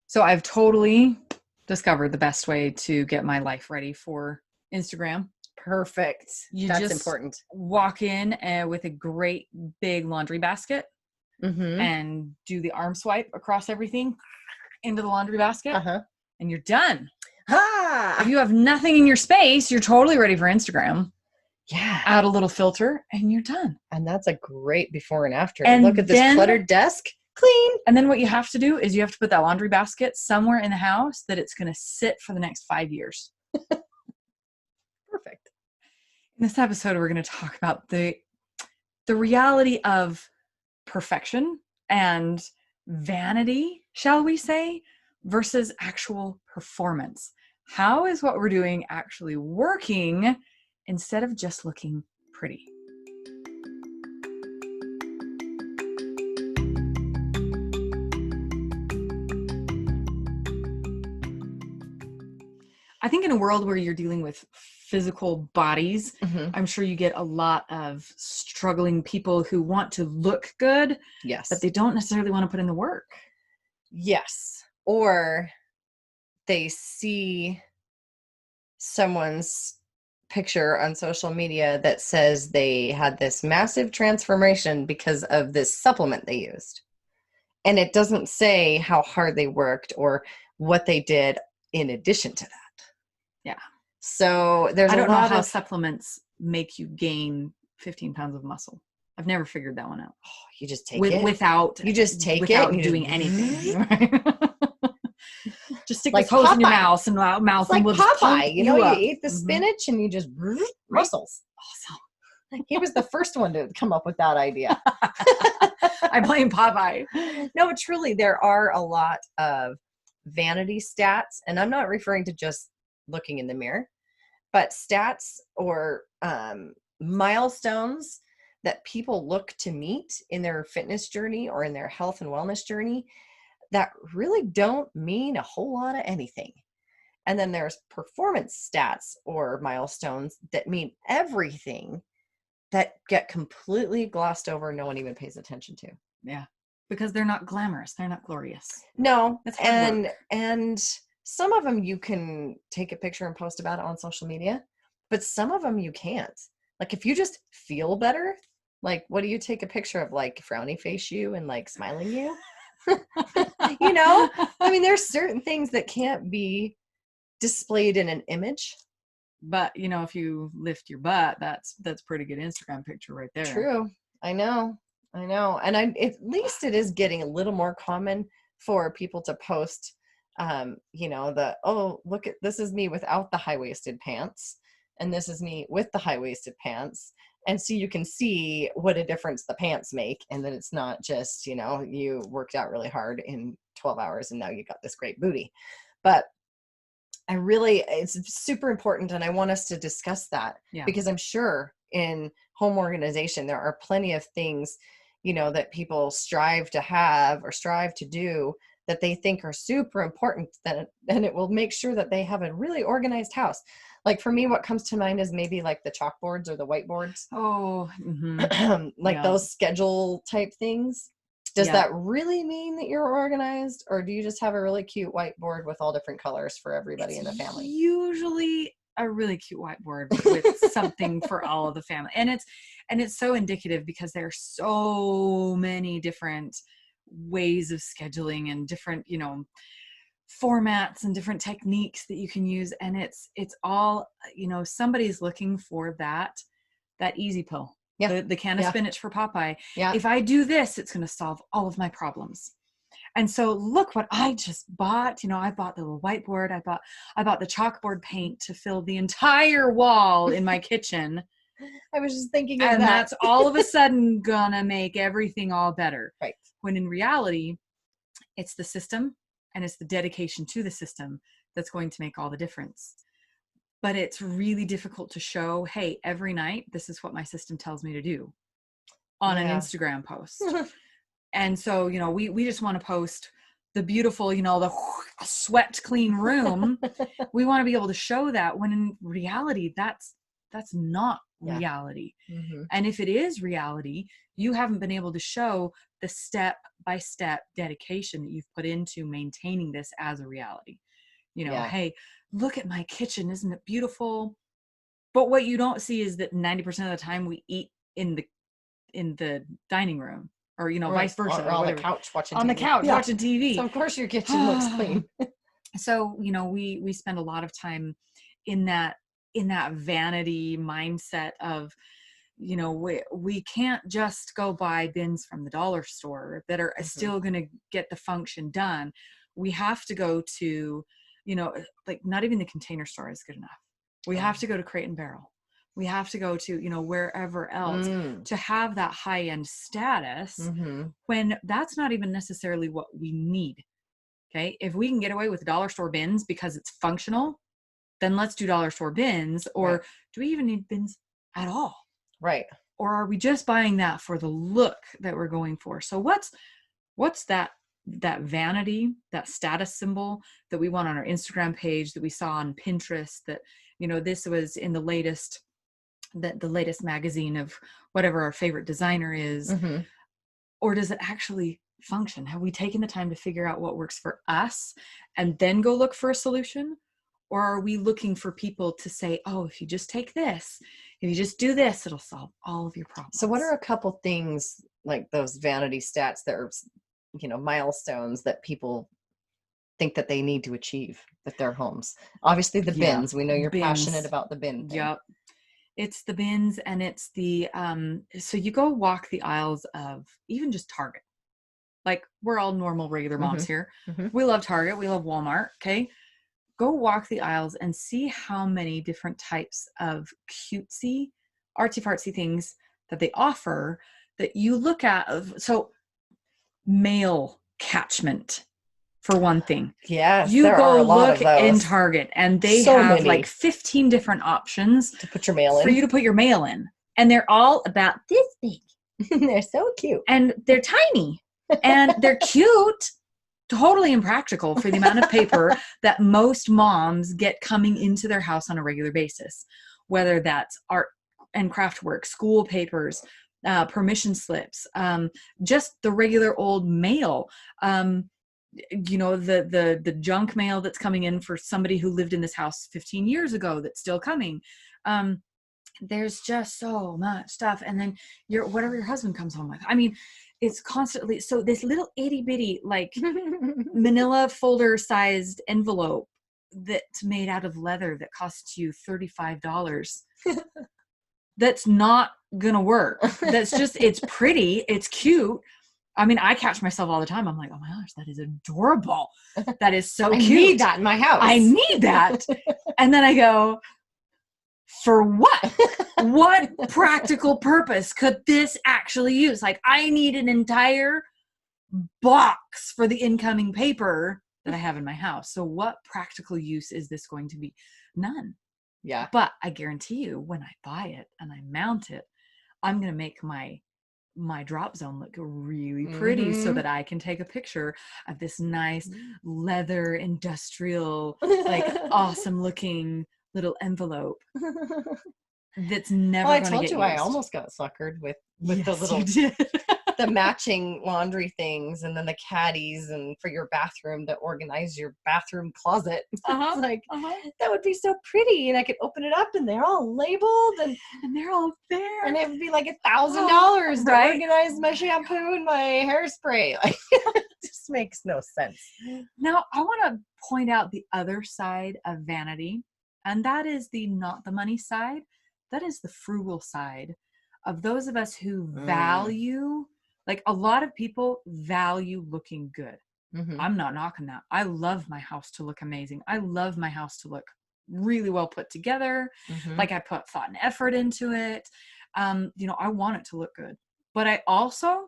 So I've totally discovered the best way to get my life ready for Instagram. Perfect. You That's just important. walk in with a great big laundry basket Mm-hmm. and do the arm swipe across everything into the laundry basket, Uh-huh. and you're done. Ha! If you have nothing in your space, you're totally ready for Instagram. Yeah. Add a little filter, and you're done. And that's a great before and after. And look at this then- cluttered desk. Clean. And then what you have to do is you have to put that laundry basket somewhere in the house that it's going to sit for the next 5 years. Perfect. In this episode, we're going to talk about the reality of perfection and vanity, shall we say, versus actual performance. How is what we're doing actually working instead of just looking pretty? I think in a world where you're dealing with physical bodies, Mm-hmm. I'm sure you get a lot of struggling people who want to look good, Yes. but they don't necessarily want to put in the work. Yes. Or they see someone's picture on social media that says they had this massive transformation because of this supplement they used. And it doesn't say how hard they worked or what they did in addition to that. Yeah. So there's I don't a know lot how of supplements make you gain 15 pounds of muscle. I've never figured that one out. you just take it without you just take without it and you doing just, anything. Just stick Like this hose in your Popeye. mouth and It's like and we'll just pump Popeye, you up. eat the Mhm. spinach and you just muscles. Awesome. He was the first one to come up with that idea. I blame Popeye. No, truly, there are a lot of vanity stats, and I'm not referring to just looking in the mirror, but stats or milestones that people look to meet in their fitness journey or in their health and wellness journey that really don't mean a whole lot of anything. And then there's performance stats or milestones that mean everything that get completely glossed over. No one even pays attention to. Yeah. Because they're not glamorous. They're not glorious. No. It's hard work. And some of them you can take a picture and post about it on social media, but some of them you can't. Like if you just feel better, like what do you take a picture of, like frowny face you and like smiling you? You know, I mean, there's certain things that can't be displayed in an image. But you know, if you lift your butt, that's pretty good Instagram picture right there. True. I know. And at least it is getting a little more common for people to post, look at, this is me without the high-waisted pants. And this is me with the high-waisted pants. And so you can see what a difference the pants make. And then it's not just, you worked out really hard in 12 hours and now you got this great booty. But it's super important. And I want us to discuss that because I'm sure in home organization, there are plenty of things, that people strive to have or strive to do that they think are super important, and it will make sure that they have a really organized house. Like for me, what comes to mind is maybe like the chalkboards or the whiteboards. Oh, mm-hmm. Those schedule type things. Does that really mean that you're organized, or do you just have a really cute whiteboard with all different colors for everybody in the family? Usually a really cute whiteboard with something for all of the family. And it's so indicative because there are so many different ways of scheduling and different, formats and different techniques that you can use. And it's all, somebody's looking for that easy pill. Yeah. The can of spinach for Popeye. Yeah. If I do this, it's going to solve all of my problems. And so look what I just bought. I bought the little whiteboard. I bought the chalkboard paint to fill the entire wall in my kitchen. I was just thinking of that. And that's all of a sudden gonna make everything all better. Right. When in reality, it's the system and it's the dedication to the system that's going to make all the difference. But it's really difficult to show, hey, every night, this is what my system tells me to do on an Instagram post. And so, we just want to post the beautiful, the swept clean room. We want to be able to show that when in reality, that's That's not Yeah. reality. Mm-hmm. And if it is reality, you haven't been able to show the step-by-step dedication that you've put into maintaining this as a reality. You know, Yeah. hey, look at my kitchen, isn't it beautiful? But what you don't see is that 90% of the time we eat in the dining room, or, you know, Right. vice versa, Or or on the whatever. couch watching On TV. the couch Yeah. watching TV. So of course your kitchen looks clean. So, you know, we spend a lot of time in that vanity mindset of, you know, we can't just go buy bins from the dollar store that are still going to get the function done. We have to go to, you know, like, not even the Container Store is good enough. We have to go to Crate and Barrel. We have to go to, you know, wherever else to have that high-end status, when that's not even necessarily what we need. Okay. If we can get away with dollar store bins because it's functional, then let's do dollar store bins. Or do we even need bins at all? Right. Or are we just buying that for the look that we're going for? So what's that vanity, that status symbol that we want on our Instagram page, that we saw on Pinterest, that, you know, this was in the latest magazine of whatever our favorite designer is? Or does it actually function? Have we taken the time to figure out what works for us and then go look for a solution? Or are we looking for people to say, oh, if you just take this, if you just do this, it'll solve all of your problems? So what are a couple things, like those vanity stats that are, you know, milestones that people think that they need to achieve with their homes? Obviously the bins. We know you're passionate about the bin thing. Yep. It's the bins, and it's the so you go walk the aisles of even just Target. Like, we're all normal, regular moms here. We love Target. We love Walmart. Okay. Go walk the aisles and see how many different types of cutesy, artsy fartsy things that they offer that you look at. So, mail catchment, for one thing. Yes, you there are go a lot look of those in Target, and they So have many. like 15 different options to put your mail for in. you to put your mail in. And they're all about this big. They're so cute. And they're tiny. And they're cute. Totally impractical for the amount of paper that most moms get coming into their house on a regular basis, whether that's art and craft work, school papers, permission slips, just the regular old mail, you know, the junk mail that's coming in for somebody who lived in this house 15 years ago that's still coming. There's just so much stuff. And then whatever your husband comes home with. I mean, it's constantly, so this little itty bitty, like manila folder sized envelope that's made out of leather that costs you $35. That's not gonna work. That's just, it's pretty, it's cute. I mean, I catch myself all the time. I'm like, oh my gosh, that is adorable. That is so cute. I need that in my house. I need that. And then I go, for what? What practical purpose could this actually use? Like, I need an entire box for the incoming paper that I have in my house. So what practical use is this going to be? None. Yeah. But I guarantee you, when I buy it and I mount it, I'm going to make my drop zone look really pretty so that I can take a picture of this nice leather industrial, like awesome looking little envelope that's never Well, I going to told get you used. I almost got suckered with Yes, the little you did. the matching laundry things, and then the caddies, and for your bathroom to organize your bathroom closet. It's like, that would be so pretty, and I could open it up and they're all labeled and they're all there, and it would be like $1,000 to right? organize my shampoo and my hairspray. Like, it just makes no sense. Now I want to point out the other side of vanity, and that is not the money side. That is the frugal side of those of us who value, like, a lot of people value looking good. I'm not knocking that. I love my house to look amazing. I love my house to look really well put together. Like, I put thought and effort into it. You know, I want it to look good, but I also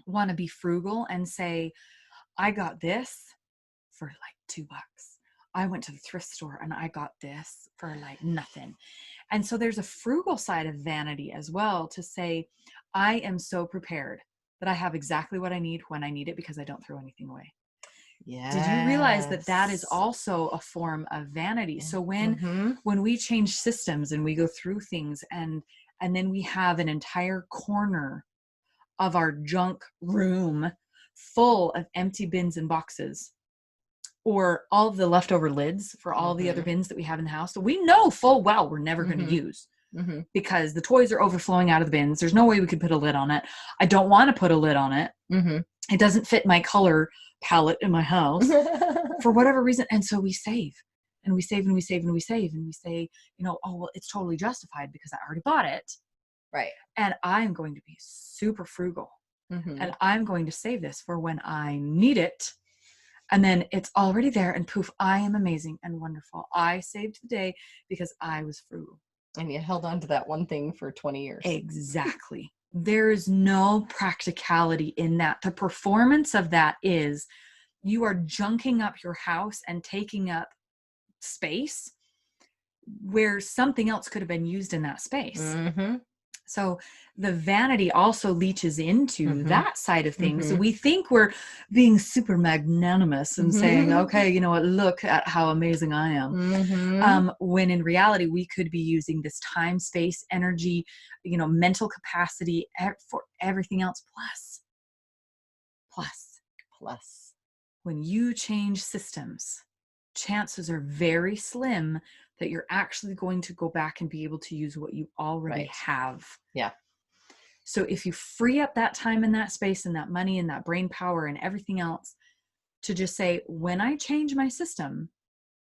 want to be frugal and say, I got this for like $2. I went to the thrift store and I got this for like nothing. And so there's a frugal side of vanity as well, to say, I am so prepared that I have exactly what I need when I need it, because I don't throw anything away. Did you realize that that is Yes. also a form of vanity? Yeah. So when we change systems and we go through things and then we have an entire corner of our junk room full of empty bins and boxes, or all of the leftover lids for all the other bins that we have in the house, so we know full well we're never going to use, because the toys are overflowing out of the bins. There's no way we could put a lid on it. I don't want to put a lid on it. It doesn't fit my color palette in my house for whatever reason. And so we save and we save and we save and we save and we say, oh, well, it's totally justified because I already bought it. Right. And I'm going to be super frugal, and I'm going to save this for when I need it. And then it's already there, and poof, I am amazing and wonderful. I saved the day because I was frugal. And you held on to that one thing for 20 years. Exactly. There is no practicality in that. The performance of that is you are junking up your house and taking up space where something else could have been used in that space. So the vanity also leaches into that side of things. So we think we're being super magnanimous and saying, okay, you know what, look at how amazing I am. When in reality, we could be using this time, space, energy, mental capacity for everything else. Plus, when you change systems, chances are very slim that you're actually going to go back and be able to use what you already have. Yeah. So if you free up that time and that space and that money and that brain power and everything else to just say, when I change my system,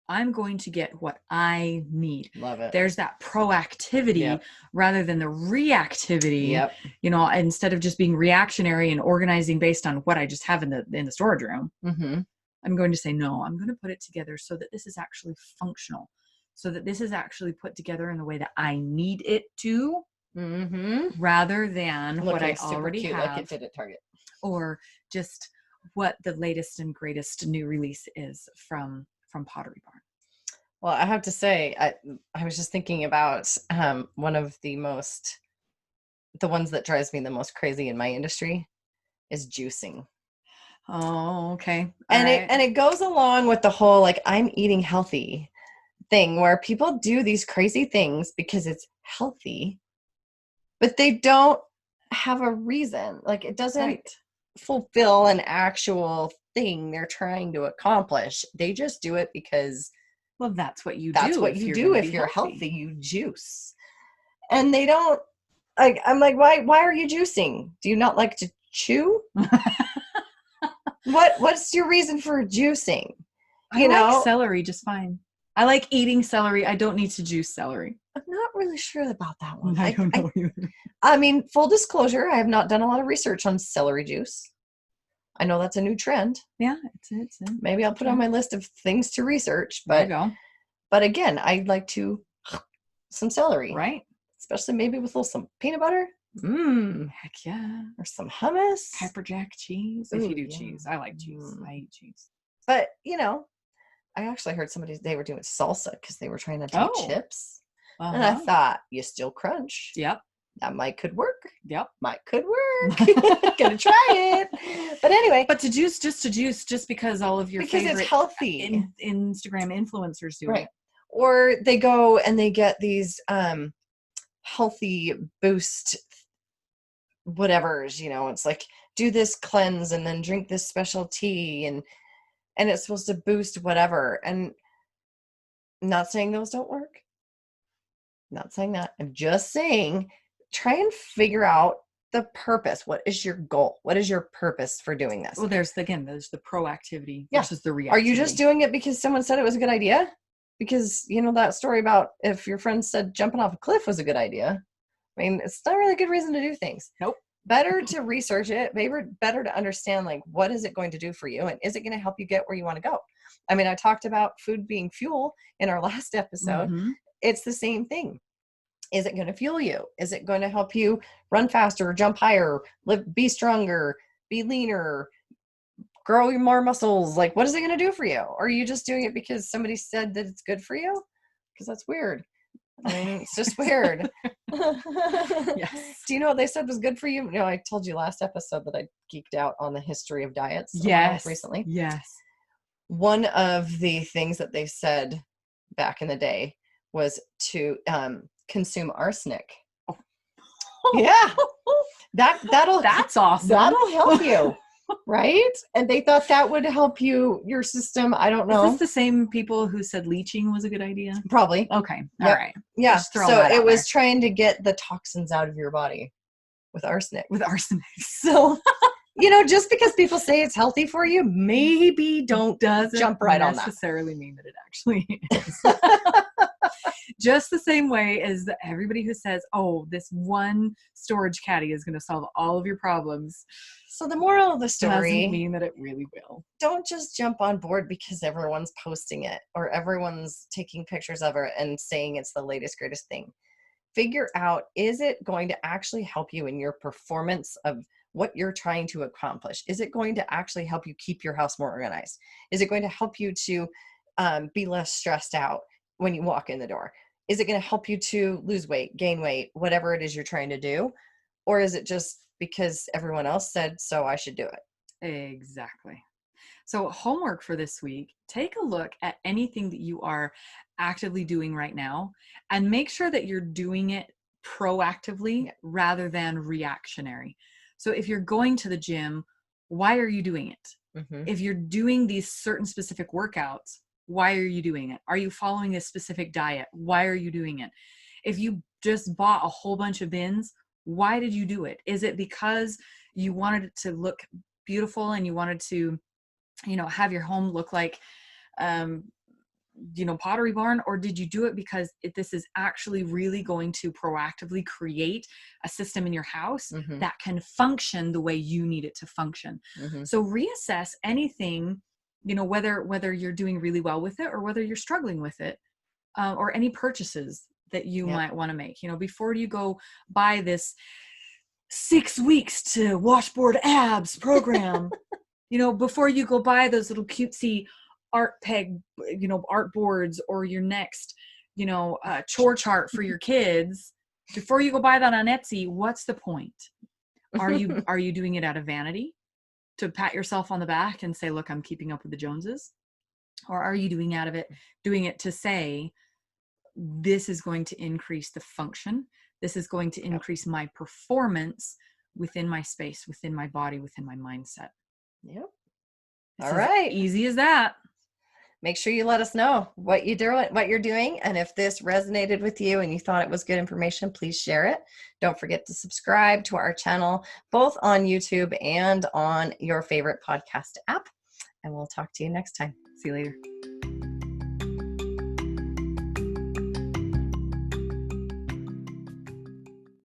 I'm going to get what I need. Love it. There's that proactivity rather than the reactivity. Instead of just being reactionary and organizing based on what I just have in the storage room. I'm going to say, no, I'm going to put it together so that this is actually functional, so that this is actually put together in the way that I need it to, rather than what I already have, like it did at Target, or just what the latest and greatest new release is from Pottery Barn. Well, I have to say, I was just thinking about one of the ones that drives me the most crazy in my industry is juicing. Oh, okay. And it goes along with the whole, like, I'm eating healthy thing, where people do these crazy things because it's healthy, but they don't have a reason. Like, it doesn't fulfill an actual thing they're trying to accomplish. They just do it because, well, that's what you do. If you're healthy, you juice. And they don't, like, I'm like, why are you juicing? Do you not like to chew? What's your reason for juicing? I like celery just fine. I like eating celery. I don't need to juice celery. I'm not really sure about that one. I don't know either. I mean, full disclosure, I have not done a lot of research on celery juice. I know that's a new trend. Yeah, it's maybe I'll put on my list of things to research. But there you go. But again, I'd like to some celery, right? Especially maybe with some peanut butter. Heck yeah. Or some hummus. Pepper jack cheese. If you do cheese. I like cheese. I eat cheese. But, I actually heard they were doing salsa because they were trying to do chips. And I thought, you still crunch. Yep. That could work. Yep. Could work. Gonna try it. But anyway. But to juice just because all of your favorite it's healthy. Instagram influencers do it. Or they go and they get these healthy boost whatevers, it's like, do this cleanse and then drink this special tea and it's supposed to boost whatever. And I'm not saying those don't work. Not saying that. I'm just saying, try and figure out the purpose. What is your goal? What is your purpose for doing this? Well, there's the proactivity versus the reactivity. Are you just doing it because someone said it was a good idea? Because, that story about if your friend said jumping off a cliff was a good idea. I mean, it's not really a good reason to do things. Nope. Better to research it. Maybe better to understand, like, what is it going to do for you? And is it going to help you get where you want to go? I mean, I talked about food being fuel in our last episode. It's the same thing. Is it going to fuel you? Is it going to help you run faster, jump higher, be stronger, be leaner, grow more muscles? Like, what is it going to do for you? Or are you just doing it because somebody said that it's good for you? Because that's weird. I mean, it's just weird. Yes. Do you know what they said was good for you? I told you last episode that I geeked out on the history of diets. Yes. Recently. Yes. one of the things that they said back in the day was to consume arsenic. Yeah. That's awesome. That'll help you. Right? And they thought that would help your system. I don't know. Is this the same people who said leaching was a good idea? Probably. Okay. Yep. All right. Yeah. So it was trying to get the toxins out of your body with arsenic. So, just because people say it's healthy for you, maybe don't jump right on that. Doesn't necessarily mean that it actually is. Just the same way as everybody who says, oh, this one storage caddy is going to solve all of your problems. So the moral of the story doesn't mean that it really will. Don't just jump on board because everyone's posting it or everyone's taking pictures of it and saying it's the latest, greatest thing. Figure out, is it going to actually help you in your performance of what you're trying to accomplish? Is it going to actually help you keep your house more organized? Is it going to help you to be less stressed out when you walk in the door? Is it going to help you to lose weight, gain weight, whatever it is you're trying to do? Or is it just because everyone else said so, I should do it? Exactly. So homework for this week, take a look at anything that you are actively doing right now and make sure that you're doing it proactively rather than reactionary. So if you're going to the gym, why are you doing it? Mm-hmm. If you're doing these certain specific workouts, why are you doing it? Are you following a specific diet? Why are you doing it? If you just bought a whole bunch of bins, why did you do it? Is it because you wanted it to look beautiful and you wanted to, have your home look like, Pottery Barn? Or did you do it because this is actually really going to proactively create a system in your house mm-hmm. that can function the way you need it to function? Mm-hmm. So reassess anything, whether you're doing really well with it or whether you're struggling with it, or any purchases that you might want to make, before you go buy this 6 weeks to washboard abs program, before you go buy those little cutesy art peg, art boards, or your next, chore chart for your kids, before you go buy that on Etsy, what's the point? Are you doing it out of vanity to pat yourself on the back and say, look, I'm keeping up with the Joneses? Or are you doing it to say, this is going to increase the function. This is going to increase my performance within my space, within my body, within my mindset. Yep. All right. Easy as that. Make sure you let us know what you're doing. And if this resonated with you and you thought it was good information, please share it. Don't forget to subscribe to our channel, both on YouTube and on your favorite podcast app. And we'll talk to you next time. See you later.